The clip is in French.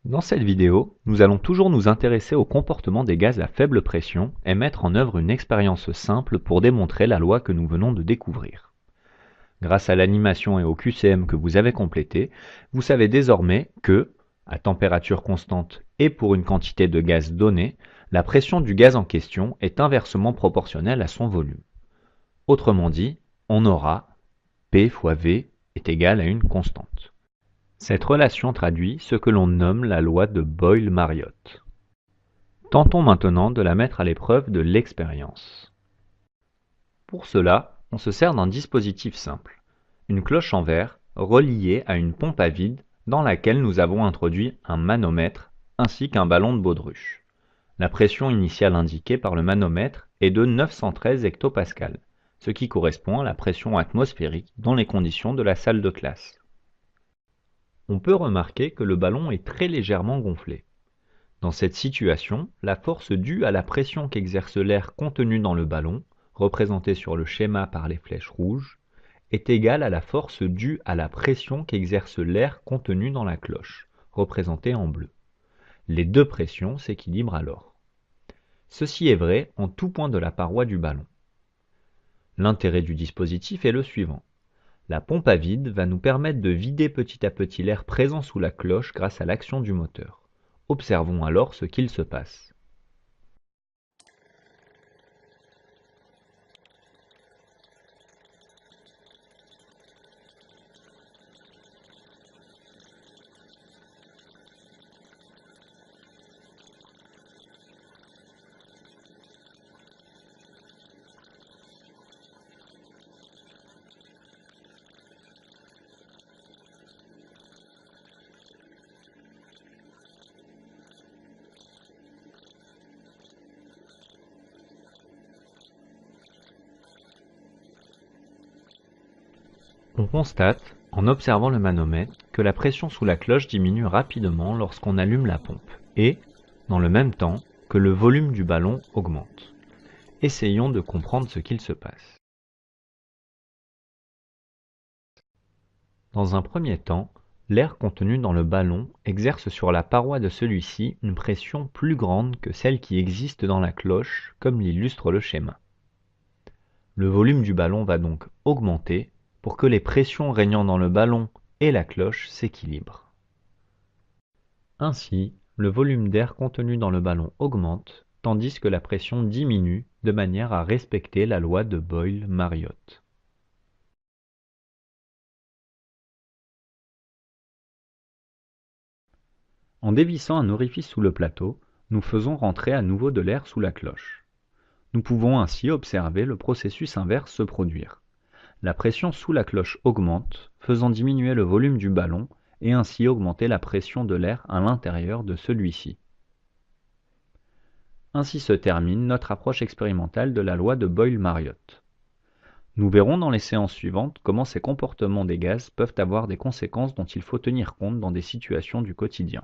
Dans cette vidéo, nous allons toujours nous intéresser au comportement des gaz à faible pression et mettre en œuvre une expérience simple pour démontrer la loi que nous venons de découvrir. Grâce à l'animation et au QCM que vous avez complété, vous savez désormais que, à température constante et pour une quantité de gaz donnée, la pression du gaz en question est inversement proportionnelle à son volume. Autrement dit, on aura P fois V est égal à une constante. Cette relation traduit ce que l'on nomme la loi de Boyle-Mariotte. Tentons maintenant de la mettre à l'épreuve de l'expérience. Pour cela, on se sert d'un dispositif simple, une cloche en verre reliée à une pompe à vide dans laquelle nous avons introduit un manomètre ainsi qu'un ballon de baudruche. La pression initiale indiquée par le manomètre est de 913 hectopascales, ce qui correspond à la pression atmosphérique dans les conditions de la salle de classe. On peut remarquer que le ballon est très légèrement gonflé. Dans cette situation, la force due à la pression qu'exerce l'air contenu dans le ballon, représentée sur le schéma par les flèches rouges, est égale à la force due à la pression qu'exerce l'air contenu dans la cloche, représentée en bleu. Les deux pressions s'équilibrent alors. Ceci est vrai en tout point de la paroi du ballon. L'intérêt du dispositif est le suivant. La pompe à vide va nous permettre de vider petit à petit l'air présent sous la cloche grâce à l'action du moteur. Observons alors ce qu'il se passe. On constate, en observant le manomètre, que la pression sous la cloche diminue rapidement lorsqu'on allume la pompe et, dans le même temps, que le volume du ballon augmente. Essayons de comprendre ce qu'il se passe. Dans un premier temps, l'air contenu dans le ballon exerce sur la paroi de celui-ci une pression plus grande que celle qui existe dans la cloche, comme l'illustre le schéma. Le volume du ballon va donc augmenter pour que les pressions régnant dans le ballon et la cloche s'équilibrent. Ainsi, le volume d'air contenu dans le ballon augmente, tandis que la pression diminue de manière à respecter la loi de Boyle-Mariotte. En dévissant un orifice sous le plateau, nous faisons rentrer à nouveau de l'air sous la cloche. Nous pouvons ainsi observer le processus inverse se produire. La pression sous la cloche augmente, faisant diminuer le volume du ballon et ainsi augmenter la pression de l'air à l'intérieur de celui-ci. Ainsi se termine notre approche expérimentale de la loi de Boyle-Mariotte. Nous verrons dans les séances suivantes comment ces comportements des gaz peuvent avoir des conséquences dont il faut tenir compte dans des situations du quotidien.